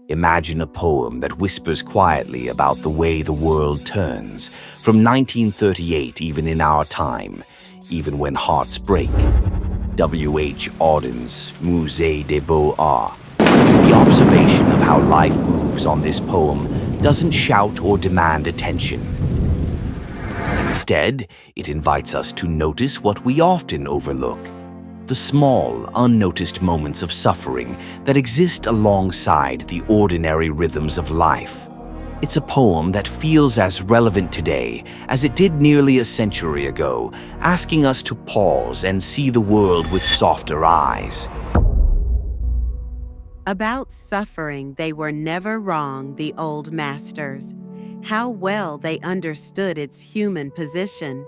Imagine a poem that whispers quietly about the way the world turns, from 1938 even in our time, even when hearts break. W.H. Auden's Musee des Beaux Art is the observation of how life moves on this poem doesn't shout or demand attention. Instead, it invites us to notice what we often overlook: the small, unnoticed moments of suffering that exist alongside the ordinary rhythms of life. It's a poem that feels as relevant today as it did nearly a century ago, asking us to pause and see the world with softer eyes. About suffering, they were never wrong, the old masters. How well they understood its human position,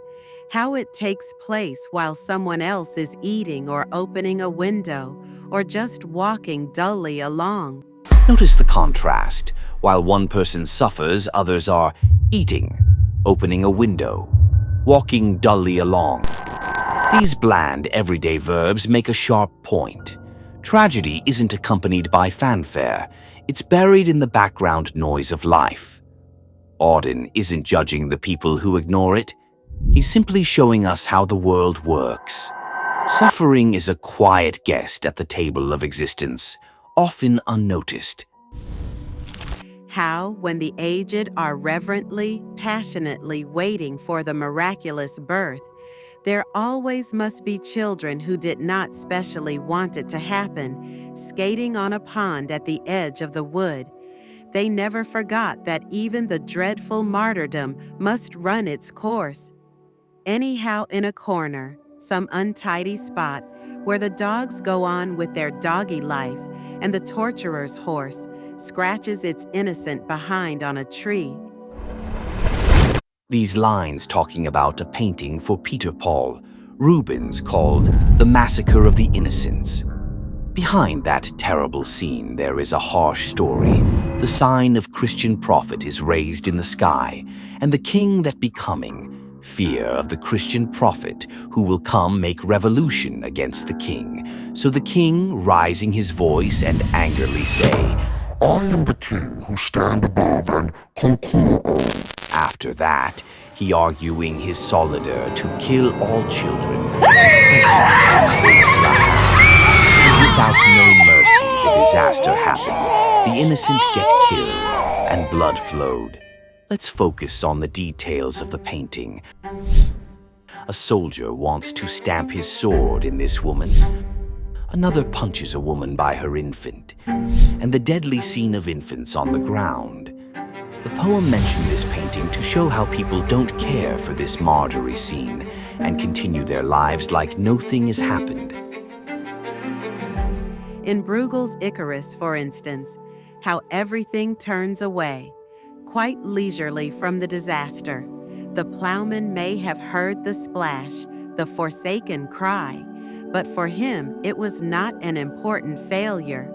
how it takes place while someone else is eating or opening a window or just walking dully along. Notice the contrast. While one person suffers, others are eating, opening a window, walking dully along. These bland, everyday verbs make a sharp point. Tragedy isn't accompanied by fanfare. It's buried in the background noise of life. Auden isn't judging the people who ignore it. He's simply showing us how the world works. Suffering is a quiet guest at the table of existence, often unnoticed. How, when the aged are reverently, passionately waiting for the miraculous birth, there always must be children who did not specially want it to happen, skating on a pond at the edge of the wood. They never forgot that even the dreadful martyrdom must run its course. Anyhow, in a corner, some untidy spot, where the dogs go on with their doggy life and the torturer's horse scratches its innocent behind on a tree. These lines talking about a painting for Peter Paul, Rubens, called The Massacre of the Innocents. Behind that terrible scene, there is a harsh story. The sign of Christian prophet is raised in the sky, and the king that becoming, fear of the Christian prophet who will come make revolution against the king. So the king, rising his voice and angrily say, I am the king who stand above and conquer all. After that, he arguing his solidar to kill all children. Without no mercy, the disaster happened. The innocent get killed, and blood flowed. Let's focus on the details of the painting. A soldier wants to stamp his sword in this woman. Another punches a woman by her infant, and the deadly scene of infants on the ground. The poem mentioned this painting to show how people don't care for this martyry scene and continue their lives like nothing has happened. In Bruegel's Icarus, for instance, how everything turns away, quite leisurely from the disaster. The plowman may have heard the splash, the forsaken cry, but for him it was not an important failure.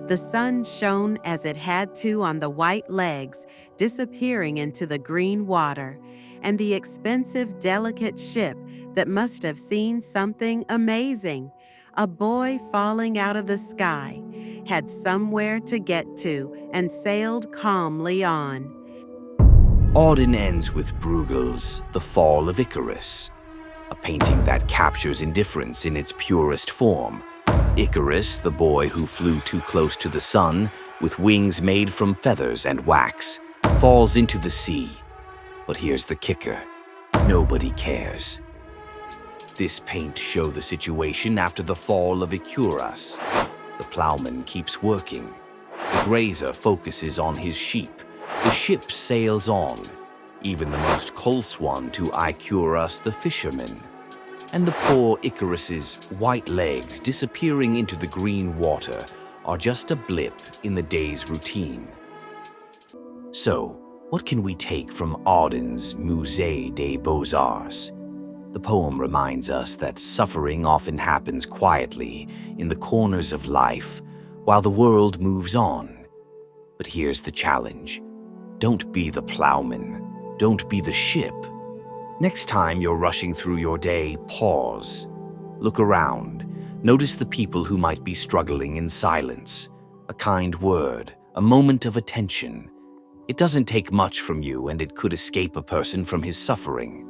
The sun shone as it had to on the white legs, disappearing into the green water, and the expensive, delicate ship that must have seen something amazing, a boy falling out of the sky, had somewhere to get to and sailed calmly on. Auden ends with Bruegel's The Fall of Icarus, a painting that captures indifference in its purest form. Icarus, the boy who flew too close to the sun, with wings made from feathers and wax, falls into the sea. But here's the kicker: nobody cares. This paint shows the situation after the fall of Icarus. The plowman keeps working. The grazer focuses on his sheep. The ship sails on, even the most close one to Icarus the fisherman. And the poor Icarus's white legs disappearing into the green water are just a blip in the day's routine. So, what can we take from Auden's Musée des Beaux Arts? The poem reminds us that suffering often happens quietly in the corners of life while the world moves on. But here's the challenge. Don't be the plowman. Don't be the ship. Next time you're rushing through your day, pause. Look around. Notice the people who might be struggling in silence. A kind word, a moment of attention. It doesn't take much from you, and it could escape a person from his suffering.